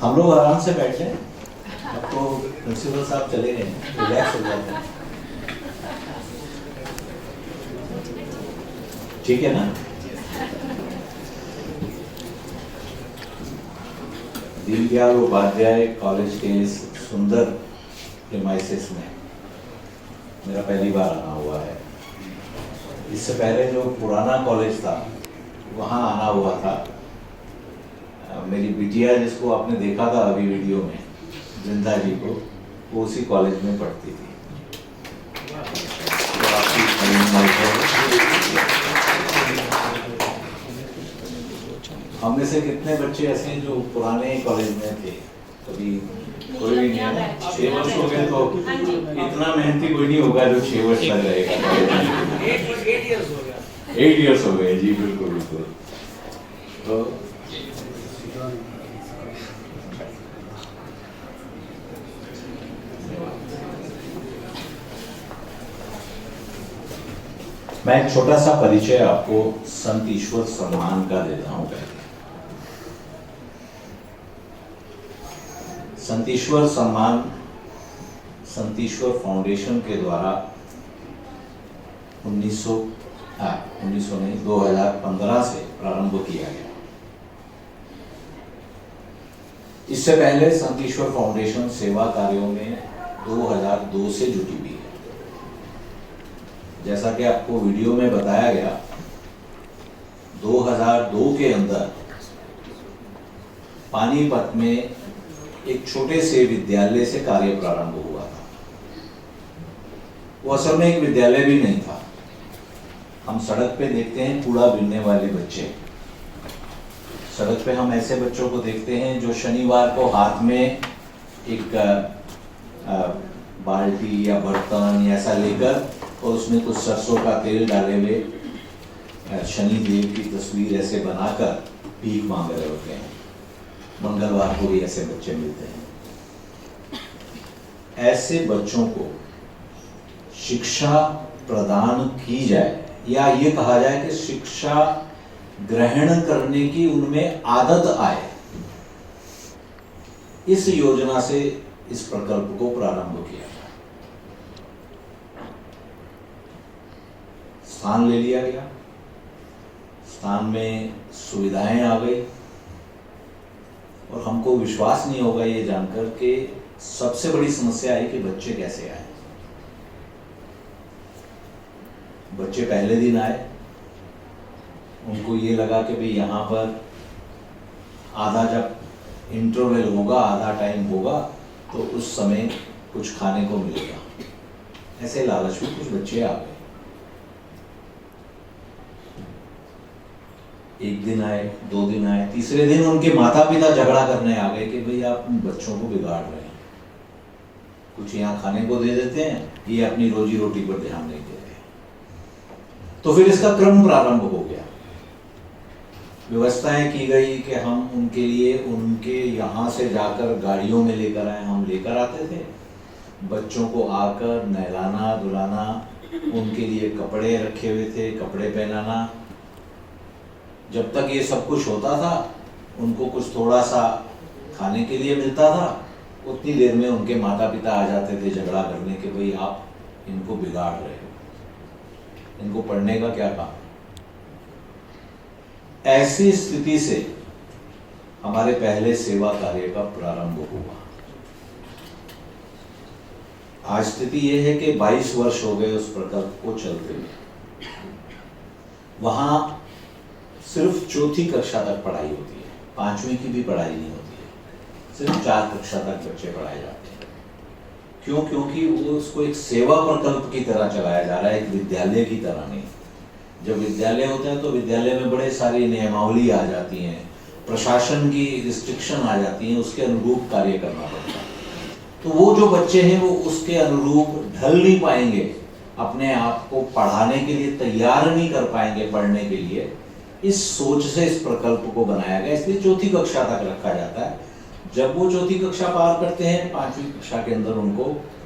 हम लोग आराम से बैठे हैं। अब तो प्रिंसिपल साहब चले गए हैं, रिलैक्स हो जाते हैं। ठीक है ना? दीनदयाल उपाध्याय कॉलेज के इस सुंदर प्रीमाइसेस में मेरा पहली बार आना हुआ है। इससे पहले जो पुराना कॉलेज था वहाँ आना हुआ था। मेरी बिटिया जिसको आपने देखा था अभी वीडियो में, जिंदा जी को, वो उसी कॉलेज में पढ़ती थी। तो हम में से कितने बच्चे ऐसे हैं जो पुराने कॉलेज में थे? कभी कोई भी नहीं है। 6 वर्ष हो गए तो इतना मेहनती कोई नहीं होगा जो 6 वर्ष लग रहेगा। 8 इयर्स हो गए जी, बिल्कुल बिल्कुल। तो मैं एक छोटा सा परिचय आपको संत ईश्वर सम्मान का देता हूं। पहले संत ईश्वर सम्मान संत ईश्वर फाउंडेशन के द्वारा 2015 से प्रारंभ किया गया। इससे पहले संत ईश्वर फाउंडेशन सेवा कार्यों में 2002 से जुटी हुई है। जैसा कि आपको वीडियो में बताया गया, 2002 के अंदर पानीपत में एक छोटे से विद्यालय से कार्य प्रारंभ हुआ था। वो असल में एक विद्यालय भी नहीं था। हम सड़क पे देखते हैं कूड़ा बीनने वाले बच्चे। सड़क पे हम ऐसे बच्चों को देखते हैं जो शनिवार को हाथ में एक बाल्टी या बर्तन या ऐसा लेकर और उसमें कुछ सरसों का तेल डाले हुए शनि देव की तस्वीर ऐसे बनाकर भीख मांग रहे होते हैं। मंगलवार को भी ऐसे बच्चे मिलते हैं। ऐसे बच्चों को शिक्षा प्रदान की जाए, या ये कहा जाए कि शिक्षा ग्रहण करने की उनमें आदत आए, इस योजना से इस प्रकल्प को प्रारंभ किया। स्थान ले लिया गया, स्थान में सुविधाएं आ गई, और हमको विश्वास नहीं होगा ये जानकर कि सबसे बड़ी समस्या है कि बच्चे कैसे आए। बच्चे पहले दिन आए, उनको ये लगा कि भाई यहाँ पर आधा जब इंटरवल होगा, आधा टाइम होगा, तो उस समय कुछ खाने को मिलेगा। ऐसे लालच में कुछ बच्चे आ गए। एक दिन आए, 2 दिन आए, तीसरे दिन उनके माता पिता झगड़ा करने आ गए कि भाई आप बच्चों को बिगाड़ रहे हैं, कुछ यहाँ खाने को दे देते हैं, ये अपनी रोजी रोटी पर ध्यान नहीं दे रहे। तो फिर इसका क्रम प्रारंभ हो गया। व्यवस्थाएं की गई कि हम उनके लिए उनके यहाँ से जाकर गाड़ियों में लेकर आए। हम लेकर आते थे, बच्चों को आकर नहलाना धुलाना, उनके लिए कपड़े रखे हुए थे, कपड़े पहनाना। जब तक ये सब कुछ होता था, उनको कुछ थोड़ा सा खाने के लिए मिलता था, उतनी देर में उनके माता पिता आ जाते थे झगड़ा करने के भाई आप इनको बिगाड़ रहे हो, इनको पढ़ने का क्या काम। ऐसी स्थिति से हमारे पहले सेवा कार्य का प्रारंभ हुआ। आज स्थिति यह है कि 22 वर्ष हो गए उस प्रकल्प को चलते हुए। वहां सिर्फ 4थी कक्षा तक पढ़ाई होती है, 5वीं की भी पढ़ाई नहीं होती है। सिर्फ 4 कक्षा तक बच्चे पढ़ाए जाते हैं। क्यों? क्योंकि वो उसको एक सेवा प्रकल्प की तरह चलाया जा रहा है, एक विद्यालय की तरह नहीं। जब विद्यालय होते हैं तो विद्यालय में बड़े सारी नियमावली आ जाती हैं, प्रशासन की रिस्ट्रिक्शन आ जाती हैं, उसके अनुरूप कार्य करना पड़ता है। तो वो जो बच्चे हैं वो उसके अनुरूप ढल नहीं पाएंगे, अपने आप को पढ़ाने के लिए तैयार नहीं कर पाएंगे पढ़ने के लिए। इस सोच से इस प्रकल्प को बनाया गया। इसलिए 4थी कक्षा तक रखा जाता है। जब वो 4थी कक्षा पार करते हैं, 5वीं कक्षा के अंदर उनको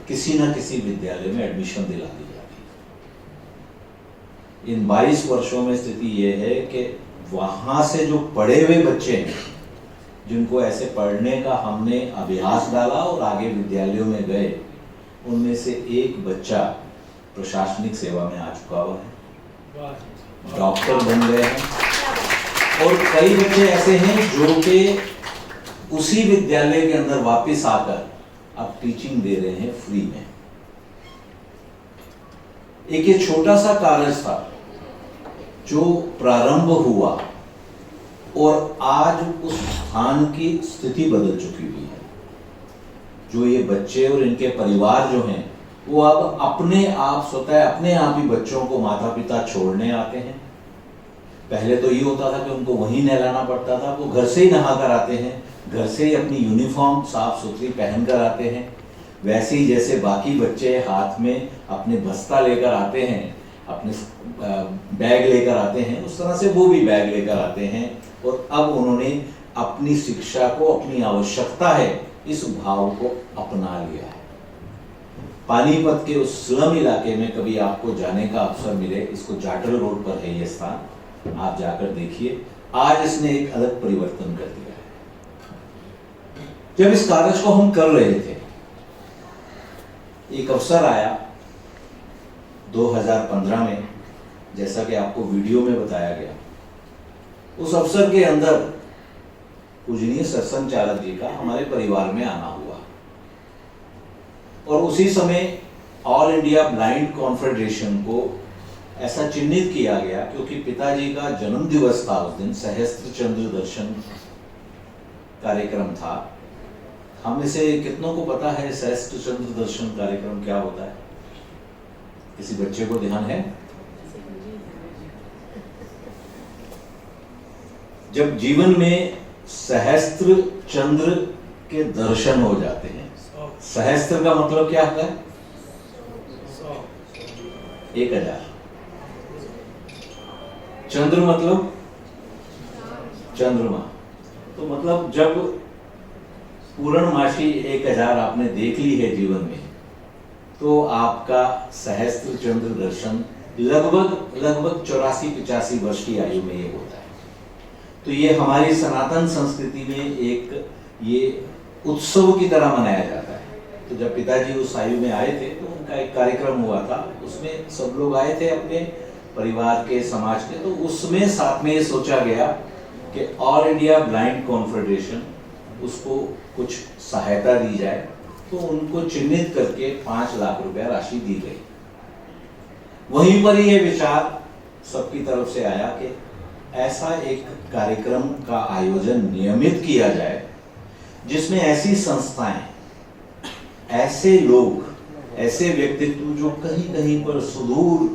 किसी न किसी विद्यालय में एडमिशन दिला दी जाती है। इन 22 वर्षों में स्थिति ये है कि वहां से जो पढ़े हुए बच्चे हैं जिनको ऐसे पढ़ने का हमने अभ्यास डाला और आगे विद्यालयों में गए, उनमें से एक बच्चा प्रशासनिक सेवा में आ चुका हुआ है, डॉक्टर बन गए हैं। और कई बच्चे ऐसे हैं जो कि उसी विद्यालय के अंदर वापस आकर अब टीचिंग दे रहे हैं फ्री में। एक ये छोटा सा कार्य था जो प्रारंभ हुआ और आज उस स्थान की स्थिति बदल चुकी हुई है। जो ये बच्चे और इनके परिवार जो हैं वो अब अपने आप स्वतः अपने आप ही बच्चों को माता पिता छोड़ने आते हैं। पहले तो ये होता था कि उनको वहीं नहलाना पड़ता था, वो घर से ही नहा कर आते हैं, घर से ही अपनी यूनिफॉर्म साफ सुथरी पहन कर आते हैं। वैसे ही जैसे बाकी बच्चे हाथ में अपने बस्ता लेकर आते हैं, अपने बैग लेकर आते हैं, उस तरह से वो भी बैग लेकर आते हैं। और अब उन्होंने अपनी शिक्षा को, अपनी आवश्यकता है, इस भाव को अपना लिया है। पानीपत के उस स्लम इलाके में कभी आपको जाने का अवसर मिले, इसको जाटल रोड पर है ये स्थान, आप जाकर देखिए। आज इसने एक अलग परिवर्तन कर दिया है। जब इस कार्य को हम कर रहे थे, एक अवसर आया 2015 में, जैसा कि आपको वीडियो में बताया गया। उस अवसर के अंदर पूजनीय सत्संग चालक जी का हमारे परिवार में आना हुआ और उसी समय ऑल इंडिया ब्लाइंड कॉन्फेडरेशन को ऐसा चिन्हित किया गया, क्योंकि पिताजी का जन्म दिवस था उस दिन, सहस्त्र चंद्र दर्शन कार्यक्रम था। हम में से कितनों को पता है सहस्त्र चंद्र दर्शन कार्यक्रम क्या होता है? किसी बच्चे को ध्यान है? जब जीवन में सहस्त्र चंद्र के दर्शन हो जाते हैं, सहस्त्र का मतलब क्या होता है? 1000। चंद्र मतलब चंद्रमा, तो मतलब जब पूर्णमासी 1000 आपने देख ली है जीवन में, तो आपका सहस्त्र चंद्र दर्शन लगभग 84-85 वर्ष की आयु में ये होता है। तो ये हमारी सनातन संस्कृति में एक ये उत्सव की तरह मनाया जाता है। तो जब पिताजी उस आयु में आए थे तो उनका एक कार्यक्रम हुआ था, उसमें सब लोग आए थे अपने परिवार के, समाज के। तो उसमें साथ में ये सोचा गया कि ऑल इंडिया ब्लाइंड कॉन्फेडरेशन उसको कुछ सहायता दी जाए, तो उनको चिन्हित करके 5 लाख रुपया राशि दी गई। वहीं पर ये विचार सबकी तरफ से आया कि ऐसा एक कार्यक्रम का आयोजन नियमित किया जाए जिसमें ऐसी संस्थाएं, ऐसे लोग, ऐसे व्यक्तित्व जो कहीं कहीं पर सुदूर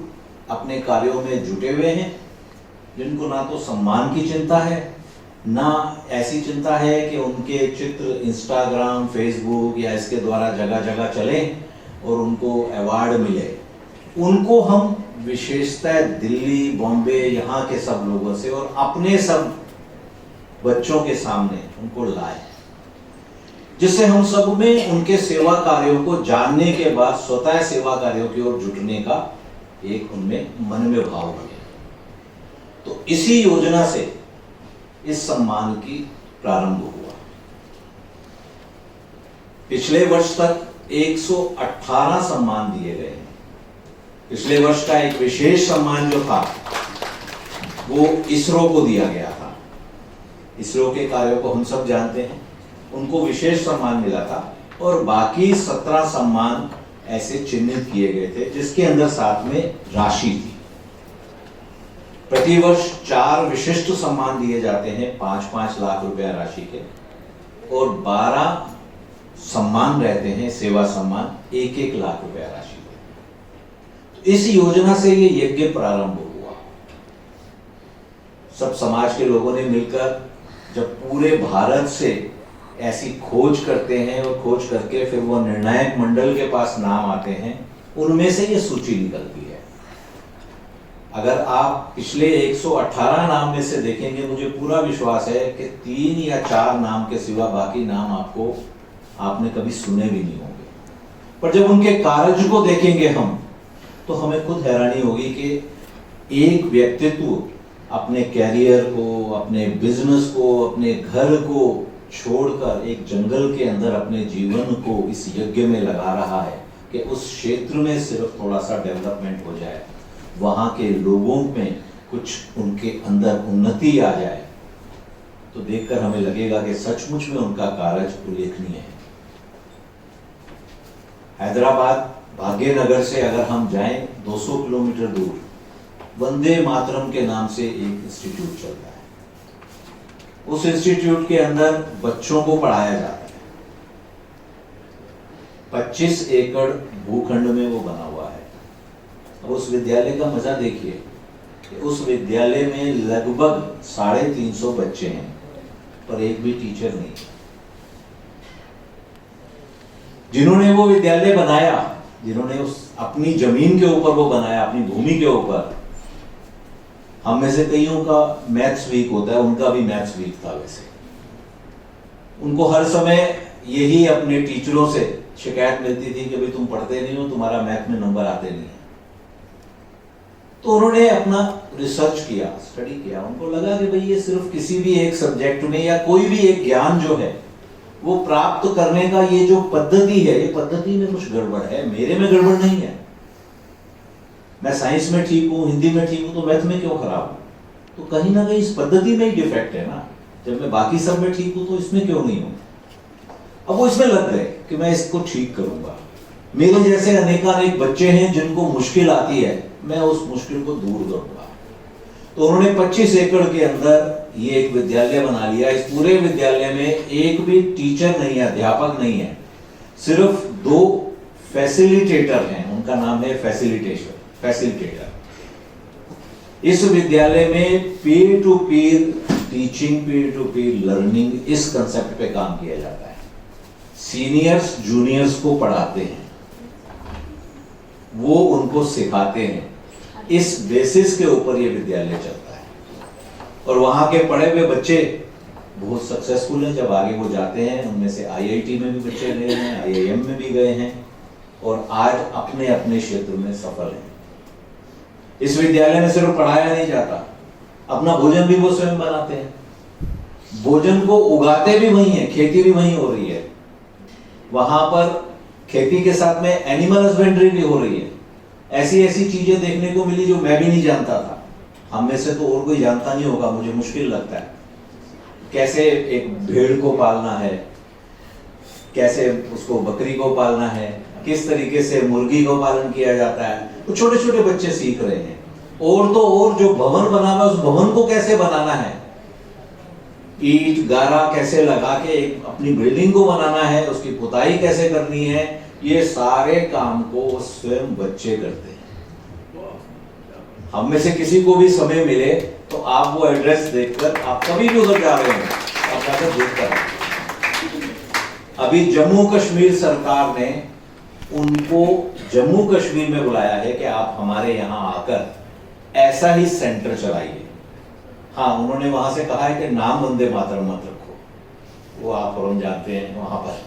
अपने कार्यों में जुटे हुए हैं, जिनको ना तो सम्मान की चिंता है, ना ऐसी चिंता है कि उनके चित्र इंस्टाग्राम, फेसबुक या इसके द्वारा जगह जगह चले और उनको अवार्ड मिले। उनको हम विशेषतः दिल्ली, बॉम्बे, यहाँ के सब लोगों से और अपने सब बच्चों के सामने उनको लाए, जिससे हम सब में उनके सेवा कार्यों को जानने के बाद स्वतः सेवा कार्यों की ओर जुटने का एक उनमें मन में भाव बने। तो इसी योजना से इस सम्मान की प्रारंभ हुआ। पिछले वर्ष तक 118 सम्मान दिए गए हैं। पिछले वर्ष का एक विशेष सम्मान जो था वो इसरो को दिया गया था। इसरो के कार्यों को हम सब जानते हैं, उनको विशेष सम्मान मिला था और बाकी 17 सम्मान ऐसे चिन्हित किए गए थे, जिसके अंदर साथ में राशि थी। प्रतिवर्ष 4 विशिष्ट सम्मान दिए जाते हैं, 5-5 लाख रुपया राशि के, और 12 सम्मान रहते हैं, सेवा सम्मान, 1-1 लाख रुपया राशि के। तो इस योजना से ये यज्ञ प्रारंभ हुआ। सब समाज के लोगों ने मिलकर जब पूरे भारत से ऐसी खोज करते हैं और खोज करके फिर वो निर्णायक मंडल के पास नाम आते हैं, उनमें से ये सूची निकलती है। अगर आप पिछले 118 नाम में से देखेंगे, मुझे पूरा विश्वास है कि 3 या 4 नाम के सिवा बाकी नाम आपने कभी सुने भी नहीं होंगे। पर जब उनके कार्य को देखेंगे हम, तो हमें खुद हैरानी होगी कि एक व्यक्तित्व अपने कैरियर को, अपने बिजनेस को, अपने घर को छोड़कर एक जंगल के अंदर अपने जीवन को इस यज्ञ में लगा रहा है कि उस क्षेत्र में सिर्फ थोड़ा सा डेवलपमेंट हो जाए, वहाँ के लोगों में कुछ उनके अंदर उन्नति आ जाए, तो देखकर हमें लगेगा कि सचमुच में उनका कार्य उल्लेखनीय है। हैदराबाद भाग्यनगर से अगर हम जाएं 200 किलोमीटर दूर, वंदे मातरम के नाम से एक इंस्टीट्यूट चलता है। उस इंस्टीट्यूट के अंदर बच्चों को पढ़ाया जाता है। 25 एकड़ भूखंड में वो बना हुआ है। अब उस विद्यालय का मजा देखिए कि उस विद्यालय में लगभग 350 बच्चे हैं, पर एक भी टीचर नहीं। जिन्होंने वो विद्यालय बनाया, जिन्होंने उस अपनी जमीन के ऊपर वो बनाया, अपनी भूमि के ऊपर, हम में से कईयों का मैथ्स वीक होता है, उनका भी मैथ्स वीक था। वैसे उनको हर समय यही अपने टीचरों से शिकायत मिलती थी कि भाई तुम पढ़ते नहीं हो, तुम्हारा मैथ में नंबर आते नहीं है। तो उन्होंने अपना रिसर्च किया, स्टडी किया। उनको लगा कि भाई ये सिर्फ किसी भी एक सब्जेक्ट में या कोई भी एक ज्ञान जो है वो प्राप्त करने का ये जो पद्धति है, ये पद्धति में कुछ गड़बड़ है। मेरे में गड़बड़ नहीं है। मैं साइंस में ठीक हूँ, हिंदी में ठीक हूँ, तो मैथ में क्यों खराब हूँ? तो कहीं ना कहीं इस पद्धति में ही डिफेक्ट है ना। जब मैं बाकी सब में ठीक हूँ तो इसमें क्यों नहीं हूँ? अब वो इसमें लग गए कि मैं इसको ठीक करूंगा। मेरे जैसे अनेकानेक बच्चे हैं जिनको मुश्किल आती है, मैं उस मुश्किल को दूर करूंगा। तो उन्होंने 25 एकड़ के अंदर ये एक विद्यालय बना लिया। इस पूरे विद्यालय में एक भी टीचर नहीं है, अध्यापक नहीं है, सिर्फ 2 फैसिलिटेटर हैं। उनका नाम है फैसिलिटेटर। इस विद्यालय में peer to Pir teaching, peer to Pir learning, इस कंसेप्ट पे काम किया जाता है। सीनियर्स जूनियर्स को पढ़ाते हैं, वो उनको सिखाते हैं। इस बेसिस के ऊपर ये विद्यालय चलता है और वहां के पढ़े हुए बच्चे बहुत सक्सेसफुल हैं। जब आगे वो जाते हैं, उनमें से IIT में भी बच्चे गए हैं, IIM में भी गए हैं और आज अपने अपने क्षेत्र में सफल हैं। इस विद्यालय में सिर्फ पढ़ाया नहीं जाता, अपना भोजन भी वो स्वयं बनाते हैं। भोजन को उगाते भी वही हैं, खेती भी वही हो रही है। वहां पर खेती के साथ में एनिमल हस्बेंड्री भी हो रही है। ऐसी ऐसी चीजें देखने को मिली जो मैं भी नहीं जानता था। हम में से तो और कोई जानता नहीं होगा, मुझे मुश्किल लगता है। कैसे एक भेड़ को पालना है, कैसे उसको बकरी को पालना है, किस तरीके से मुर्गी को पालन किया जाता है, तो छोटे छोटे बच्चे सीख रहे हैं। और तो और जो भवन बना हुआ है, उस भवन को कैसे बनाना है, ईंट गारा कैसे लगा के एक अपनी बिल्डिंग को बनाना है, उसकी पुताई कैसे करनी है, ये सारे काम को स्वयं बच्चे करते हैं। हम में से किसी को भी समय मिले तो आप वो एड्रेस देखकर, आप कभी भी उधर जा रहे हैं, आप जाकर देखकर। अभी जम्मू कश्मीर सरकार ने उनको जम्मू कश्मीर में बुलाया है कि आप हमारे यहाँ आकर ऐसा ही सेंटर चलाइए। हाँ, उन्होंने वहां से कहा है कि नाम वंदे मातरम मत रखो, वो आप और हम जानते हैं वहां पर।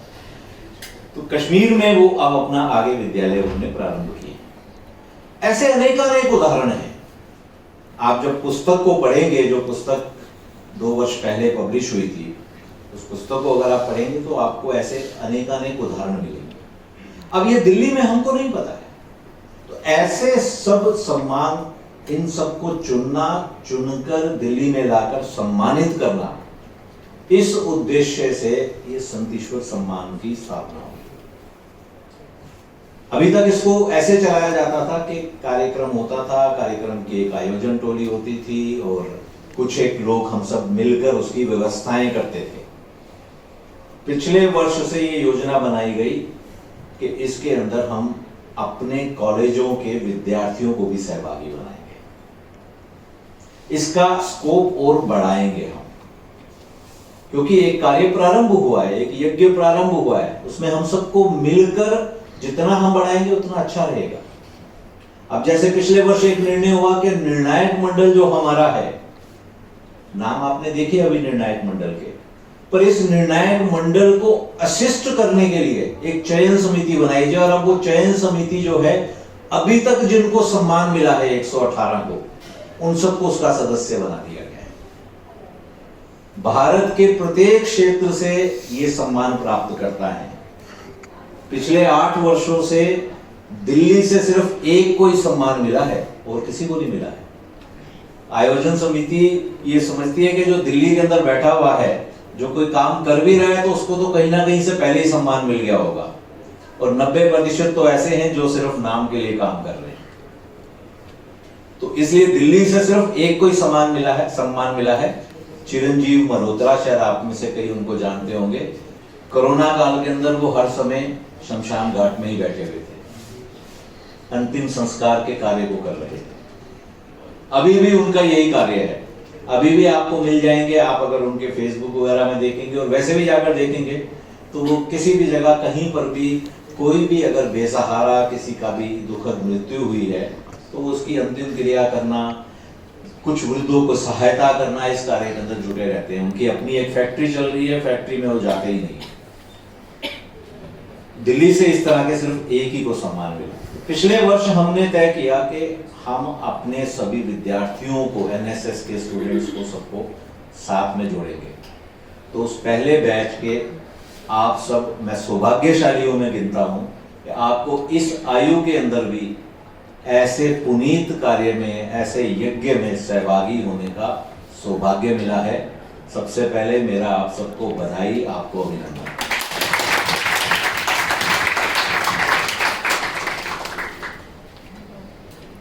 तो कश्मीर में वो अब अपना आगे विद्यालय उन्होंने प्रारंभ किए। ऐसे अनेक उदाहरण हैं। आप जब पुस्तक को पढ़ेंगे, जो पुस्तक 2 वर्ष पहले पब्लिश हुई थी, उस पुस्तक को अगर आप पढ़ेंगे तो आपको ऐसे अनेक उदाहरण मिलेंगे। अब ये दिल्ली में हमको नहीं पता है, तो ऐसे सब सम्मान, इन सबको चुनकर दिल्ली में लाकर सम्मानित करना, इस उद्देश्य से ये संत ईश्वर सम्मान की स्थापना हुई। अभी तक इसको ऐसे चलाया जाता था कि कार्यक्रम होता था, कार्यक्रम की एक आयोजन टोली होती थी और कुछ एक लोग हम सब मिलकर उसकी व्यवस्थाएं करते थे। पिछले वर्ष से ये योजना बनाई गई कि इसके अंदर हम अपने कॉलेजों के विद्यार्थियों को भी सहभागी बनाएंगे, इसका स्कोप और बढ़ाएंगे हम, क्योंकि एक कार्य प्रारंभ हुआ है, एक यज्ञ प्रारंभ हुआ है, उसमें हम सबको मिलकर जितना हम बढ़ाएंगे उतना अच्छा रहेगा। अब जैसे पिछले वर्ष एक निर्णय हुआ कि निर्णायक मंडल जो हमारा है, नाम आपने देखे अभी निर्णायक मंडल के, पर इस निर्णायक मंडल को असिस्ट करने के लिए एक चयन समिति बनाई जाए और अब वो चयन समिति जो है, अभी तक जिनको सम्मान मिला है 118 को, उन सबको उसका सदस्य बना दिया गया है। भारत के प्रत्येक क्षेत्र से ये सम्मान प्राप्त करता है। पिछले 8 वर्षों से दिल्ली से सिर्फ एक को ही सम्मान मिला है और किसी को नहीं मिला है। आयोजन समिति ये समझती है कि जो दिल्ली के अंदर बैठा हुआ है, जो कोई काम कर भी रहा है, तो उसको तो कहीं ना कहीं से पहले ही सम्मान मिल गया होगा, और 90% तो ऐसे हैं जो सिर्फ नाम के लिए काम कर रहे हैं। तो इसलिए दिल्ली से सिर्फ एक को ही सम्मान मिला है। चिरंजीव मल्होत्रा, शायद आप में से कई उनको जानते होंगे। कोरोना काल के अंदर वो हर समय शमशान घाट में ही बैठे हुए थे, अंतिम संस्कार के कार्य को कर रहे थे। अभी भी उनका यही कार्य है, अभी भी आपको मिल जाएंगे। आप अगर उनके फेसबुक वगैरह में देखेंगे और वैसे भी जाकर देखेंगे तो वो किसी भी जगह कहीं पर भी कोई भी अगर बेसहारा किसी का भी दुखद मृत्यु हुई है तो उसकी अंतिम क्रिया करना, कुछ वृद्धों को सहायता करना, इस कार्य के अंदर जुटे रहते हैं। उनकी अपनी एक फैक्ट्री चल रही है, फैक्ट्री में वो जाते ही नहीं। दिल्ली से इस तरह के सिर्फ एक ही को सम्मान मिला। पिछले वर्ष हमने तय किया कि हम अपने सभी विद्यार्थियों को, एनएसएस के स्टूडेंट्स को, सबको साथ में जोड़ेंगे। तो उस पहले बैच के आप सब, मैं सौभाग्यशालियों में गिनता हूं कि आपको इस आयु के अंदर भी ऐसे पुनीत कार्य में, ऐसे यज्ञ में सहभागी होने का सौभाग्य मिला है। सबसे पहले मेरा आप सबको बधाई, आपको अभिनंदन।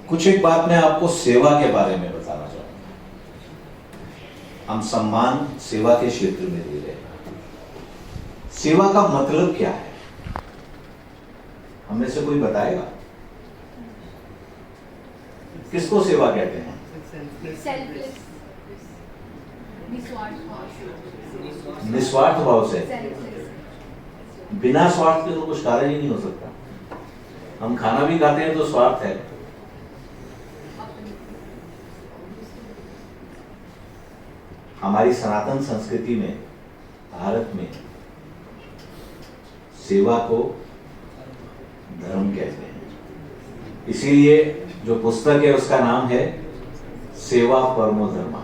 कुछ एक बात मैं आपको सेवा के बारे में बताना चाहूंगा। हम सम्मान सेवा के क्षेत्र में दे रहे हैं। सेवा का मतलब क्या है, हमें से कोई बताएगा? किसको सेवा कहते हैं? निस्वार्थ भाव से। बिना स्वार्थ के तो कुछ कार्य ही नहीं हो सकता। हम खाना भी खाते हैं तो स्वार्थ है। हमारी सनातन संस्कृति में, भारत में, सेवा को धर्म कहते हैं। इसीलिए जो पुस्तक है उसका नाम है सेवा परमो धर्मा।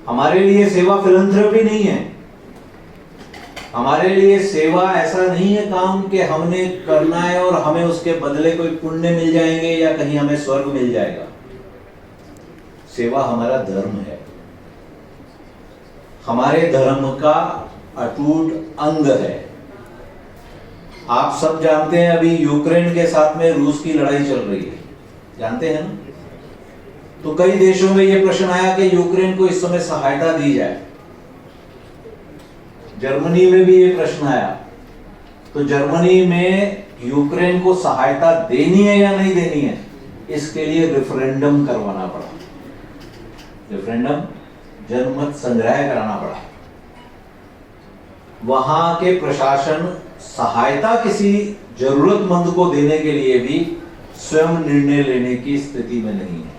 हमारे लिए सेवा फिलैंथ्रोपी नहीं है। हमारे लिए सेवा ऐसा नहीं है काम कि हमने करना है और हमें उसके बदले कोई पुण्य मिल जाएंगे या कहीं हमें स्वर्ग मिल जाएगा। सेवा हमारा धर्म है, हमारे धर्म का अटूट अंग है। आप सब जानते हैं अभी यूक्रेन के साथ में रूस की लड़ाई चल रही है, जानते हैं ना? तो कई देशों में यह प्रश्न आया कि यूक्रेन को इस समय सहायता दी जाए। जर्मनी में भी ये प्रश्न आया। तो जर्मनी में यूक्रेन को सहायता देनी है या नहीं देनी है, इसके लिए रेफरेंडम करवाना पड़ा। रेफरेंडम, जनमत संग्रह कराना पड़ा। वहां के प्रशासन सहायता किसी जरूरतमंद को देने के लिए भी स्वयं निर्णय लेने की स्थिति में नहीं है।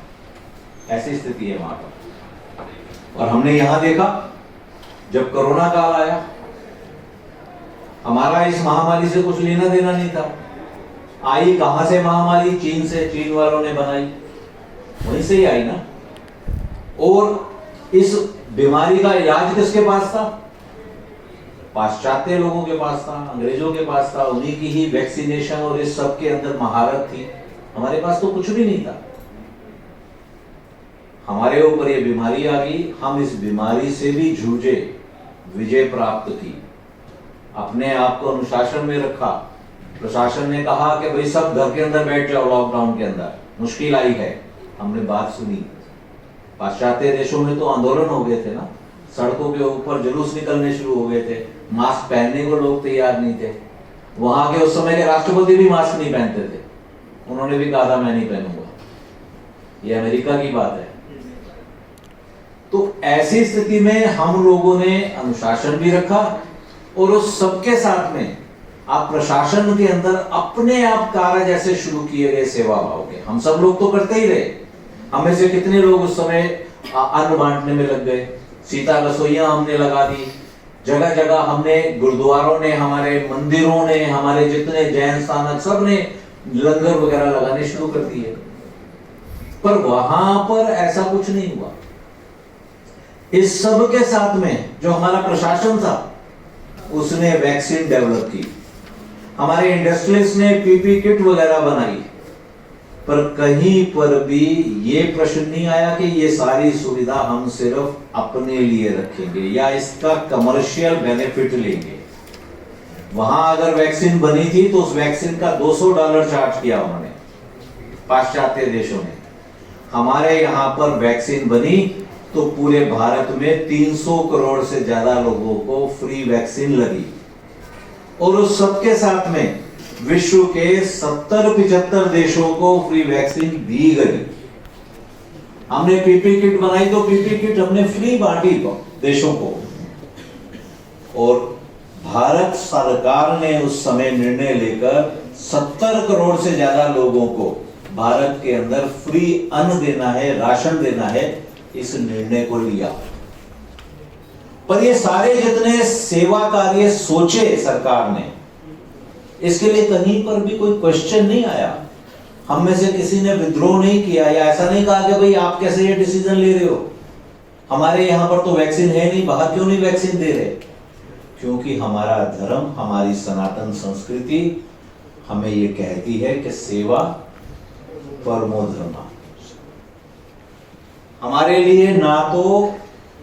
ऐसी स्थिति है वहां पर। और हमने यहां देखा, जब कोरोना काल आया, हमारा इस महामारी से कुछ लेना देना नहीं था। आई कहां से महामारी? चीन से। चीन वालों ने बनाई, वहीं से ही आई ना। और इस बीमारी का इलाज किसके पास था? पाश्चात्य लोगों के पास था, अंग्रेजों के पास था। उन्हीं की ही वैक्सीनेशन और इस सब के अंदर महारत थी। हमारे पास तो कुछ भी नहीं था। हमारे ऊपर ये बीमारी आ गई, हम इस बीमारी से भी जूझे, विजय प्राप्त की, अपने आप को अनुशासन में रखा। प्रशासन ने कहा कि भाई सब घर के अंदर बैठ जाओ, लॉकडाउन के अंदर मुश्किल आई है। हमने बात सुनी। पाश्चात्य देशों में तो आंदोलन हो गए थे ना, सड़कों के ऊपर जुलूस निकलने शुरू हो गए थे, मास्क पहनने को लोग तैयार नहीं थे। वहां के उस समय के राष्ट्रपति भी मास्क नहीं पहनते थे, उन्होंने भी कहा था मैं नहीं पहनूंगा। ये अमेरिका की बात है। तो ऐसी स्थिति में हम लोगों ने अनुशासन भी रखा और उस सबके साथ में आप प्रशासन के अंदर अपने आप कार्य जैसे शुरू किए गए सेवा भाव के। हम सब लोग तो करते ही रहे। हमें से कितने लोग उस समय अन्न बांटने में लग गए, सीता रसोइयां हमने लगा दी, जगह जगह हमने, गुरुद्वारों ने, हमारे मंदिरों ने, हमारे जितने जैन स्थानक, सब ने लंगर वगैरह लगाने शुरू कर दिए। पर वहां पर ऐसा कुछ नहीं हुआ। इस सब के साथ में जो हमारा प्रशासन था उसने वैक्सीन डेवलप की, हमारे इंडस्ट्रियलिस्ट ने पीपी किट वगैरह बनाई, पर कहीं पर भी ये प्रश्न नहीं आया कि ये सारी सुविधा हम सिर्फ अपने लिए रखेंगे या इसका कमर्शियल बेनिफिट लेंगे। वहां अगर वैक्सीन बनी थी तो उस वैक्सीन का $200 चार्ज किया उन्होंने, पाश्चात्य देशों ने। हमारे यहां पर वैक्सीन बनी तो पूरे भारत में 300 करोड़ से ज्यादा लोगों को फ्री वैक्सीन लगी, और उस सबके साथ में विश्व के 70-75 देशों को फ्री वैक्सीन दी गई। हमने पीपी किट बनाई तो पीपी किट हमने फ्री बांटी देशों को, और भारत सरकार ने उस समय निर्णय लेकर 70 करोड़ से ज्यादा लोगों को भारत के अंदर फ्री अन्न देना है, राशन देना है, इस निर्णय को लिया। पर ये सारे जितने सेवा कार्य सोचे सरकार ने, इसके लिए कहीं पर भी कोई क्वेश्चन नहीं आया। हम में से किसी ने विद्रोह नहीं किया या ऐसा नहीं कहा कि भाई आप कैसे ये डिसीजन ले रहे हो, हमारे यहां पर तो वैक्सीन है नहीं, बाहर क्यों नहीं वैक्सीन दे रहे? क्योंकि हमारा धर्म, हमारी सनातन संस्कृति हमें ये कहती है कि सेवा परमो धर्म। हमारे लिए ना तो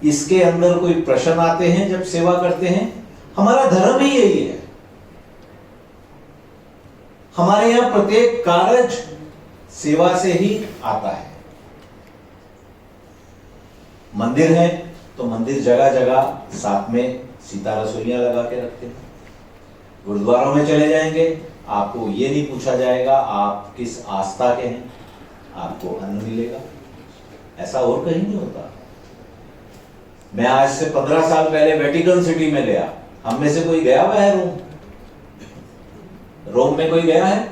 इसके अंदर कोई प्रश्न आते हैं जब सेवा करते हैं, हमारा धर्म ही यही है। हमारे यहां प्रत्येक कार्य सेवा से ही आता है। मंदिर है तो मंदिर जगह जगह साथ में सीता रसोइयां लगा के रखते हैं। गुरुद्वारों में चले जाएंगे, आपको ये नहीं पूछा जाएगा आप किस आस्था के हैं, आपको अन्न मिलेगा। ऐसा और कहीं नहीं होता। मैं आज से 15 साल पहले वेटिकन सिटी में गया। हम में से कोई गया हुआ है रोम? रोम में कोई गया है?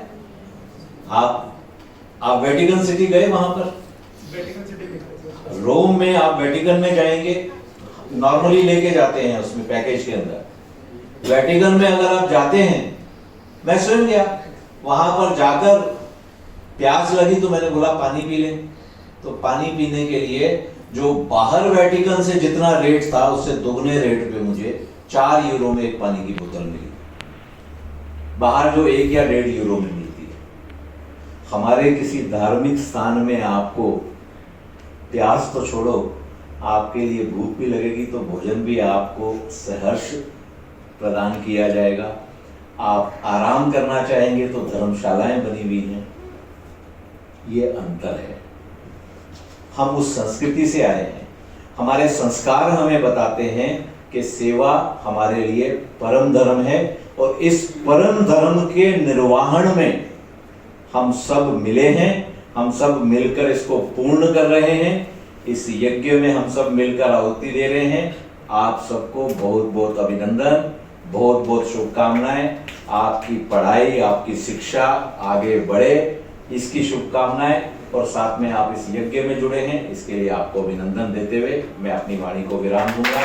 आप वेटिकन सिटी गए? वहां पर रोम में आप वेटिकन में जाएंगे, नॉर्मली लेके जाते हैं उसमें पैकेज के अंदर। वेटिकन में अगर आप जाते हैं, मैं स्वयं गया, वहां पर जाकर प्यास लगी तो मैंने बोला पानी पी लें। तो पानी पीने के लिए जो बाहर वेटिकन से जितना रेट था उससे दोगुने रेट पे मुझे 4 यूरो में एक पानी की बोतल मिली, बाहर जो 1 या 1.5 यूरो में मिलती है। हमारे किसी धार्मिक स्थान में आपको प्यास तो छोड़ो, आपके लिए भूख भी लगेगी तो भोजन भी आपको सहर्ष प्रदान किया जाएगा। आप आराम करना चाहेंगे तो धर्मशालाएं बनी हुई हैं। ये अंतर है। हम उस संस्कृति से आए हैं। हमारे संस्कार हमें बताते हैं कि सेवा हमारे लिए परम धर्म है, और इस परम धर्म के निर्वाहन में हम सब मिले हैं। हम सब मिलकर इसको पूर्ण कर रहे हैं। इस यज्ञ में हम सब मिलकर आहुति दे रहे हैं। आप सबको बहुत बहुत अभिनंदन, बहुत बहुत शुभकामनाएं। आपकी पढ़ाई, आपकी शिक्षा आगे बढ़े, इसकी शुभकामनाएं, और साथ में आप इस यज्ञ में जुड़े हैं, इसके लिए आपको अभिनंदन देते हुए मैं अपनी वाणी को विराम दूंगा।